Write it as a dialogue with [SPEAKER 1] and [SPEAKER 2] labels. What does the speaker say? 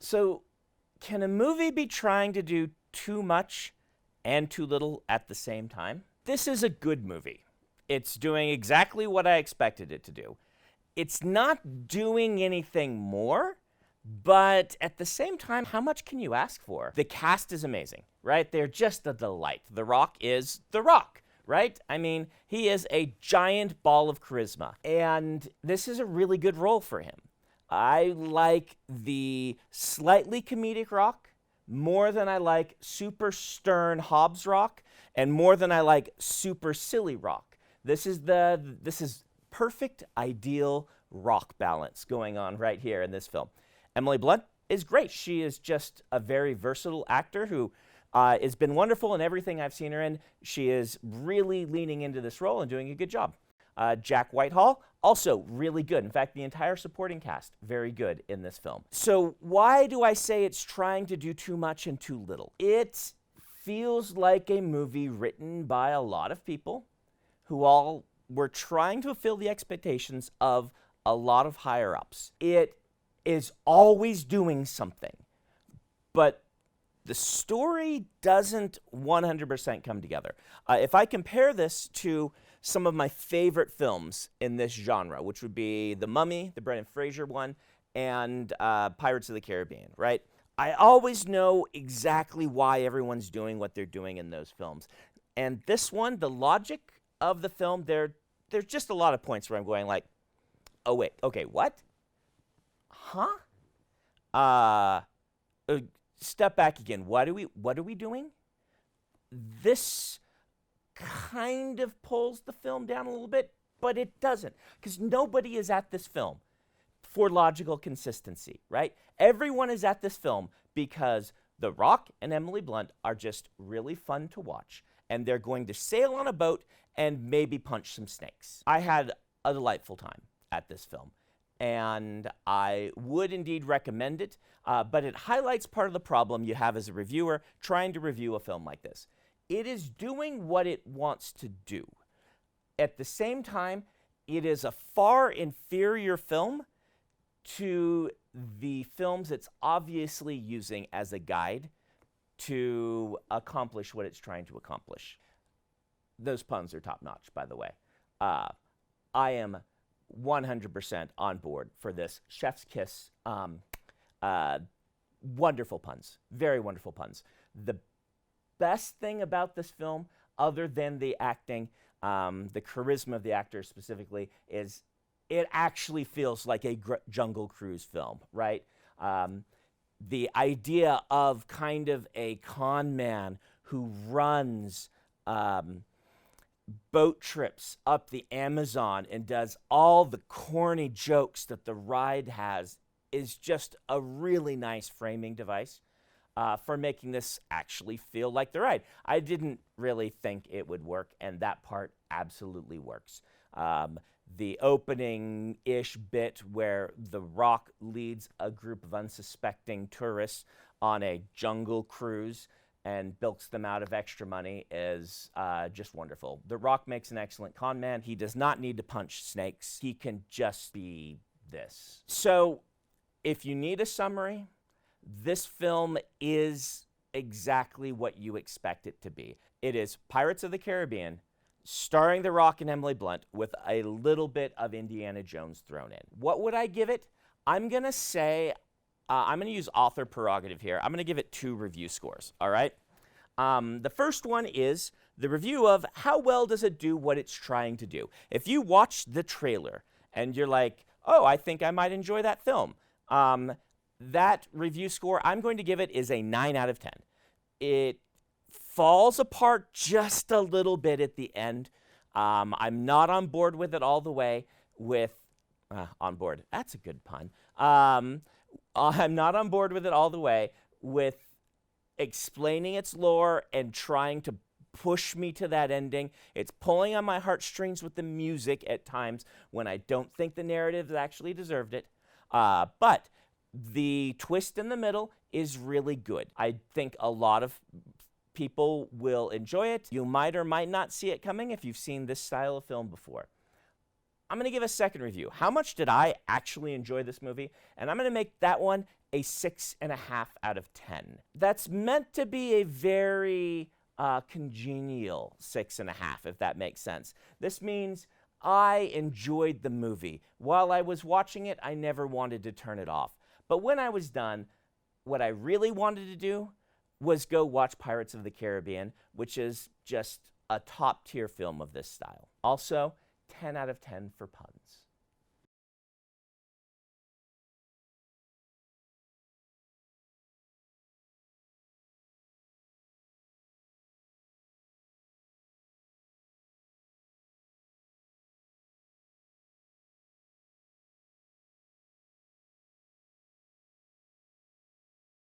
[SPEAKER 1] So, can a movie be trying to do too much and too little at the same time? This is a good movie. It's doing exactly what I expected it to do. It's not doing anything more, but at the same time, how much can you ask for? The cast is amazing, right? They're just a delight. The Rock is The Rock, right? I mean, he is a giant ball of charisma, and this is a really good role for him. I like the slightly comedic Rock more than I like super stern Hobbs Rock, and more than I like super silly Rock. This is perfect, ideal Rock balance going on right here in this film. Emily Blunt is great. She is just a very versatile actor who has been wonderful in everything I've seen her in. She is really leaning into this role and doing a good job. Jack Whitehall, also really good. In fact, the entire supporting cast, very good in this film. So why do I say it's trying to do too much and too little? It feels like a movie written by a lot of people who all were trying to fulfill the expectations of a lot of higher-ups. It is always doing something, but the story doesn't 100% come together. If I compare this to some of my favorite films in this genre, which would be The Mummy, the Brendan Fraser one, and Pirates of the Caribbean, right? I always know exactly why everyone's doing what they're doing in those films. And this one, the logic of the film, there's just a lot of points where I'm going like, oh wait, okay, what? Huh? Step back again. What are we doing? This kind of pulls the film down a little bit, but it doesn't, because nobody is at this film for logical consistency, right? Everyone is at this film because The Rock and Emily Blunt are just really fun to watch, and they're going to sail on a boat and maybe punch some snakes. I had a delightful time at this film, and I would indeed recommend it, but it highlights part of the problem you have as a reviewer trying to review a film like this. It is doing what it wants to do. At the same time, it is a far inferior film to the films it's obviously using as a guide to accomplish what it's trying to accomplish. Those puns are top-notch, by the way. I am 100% on board for this chef's kiss. Wonderful puns, very wonderful puns. The best thing about this film, other than the acting, the charisma of the actors specifically, is it actually feels like a Jungle Cruise film, right? The idea of kind of a con man who runs boat trips up the Amazon and does all the corny jokes that the ride has is just a really nice framing device for making this actually feel like the ride. I didn't really think it would work, and that part absolutely works. The opening-ish bit where The Rock leads a group of unsuspecting tourists on a jungle cruise and bilks them out of extra money is just wonderful. The Rock makes an excellent con man. He does not need to punch snakes. He can just be this. So, if you need a summary, this film is exactly what you expect it to be. It is Pirates of the Caribbean, starring The Rock and Emily Blunt, with a little bit of Indiana Jones thrown in. What would I give it? I'm going to say, I'm going to use author prerogative here. I'm going to give it 2 review scores, all right? The first one is the review of how well does it do what it's trying to do. If you watch the trailer and you're like, oh, I think I might enjoy that film, that review score I'm going to give it is a 9 out of 10. It falls apart just a little bit at the end. I'm not on board with it all the way on board. That's a good pun. I'm not on board with it all the way with explaining its lore and trying to push me to that ending. It's pulling on my heartstrings with the music at times when I don't think the narrative actually deserved it. But the twist in the middle is really good. I think a lot of people will enjoy it. You might or might not see it coming if you've seen this style of film before. I'm going to give a second review. How much did I actually enjoy this movie? And I'm going to make that one a 6.5 out of 10. That's meant to be a very congenial 6.5, if that makes sense. This means I enjoyed the movie. While I was watching it, I never wanted to turn it off. But when I was done, what I really wanted to do was go watch Pirates of the Caribbean, which is just a top-tier film of this style. Also, 10 out of 10 for puns.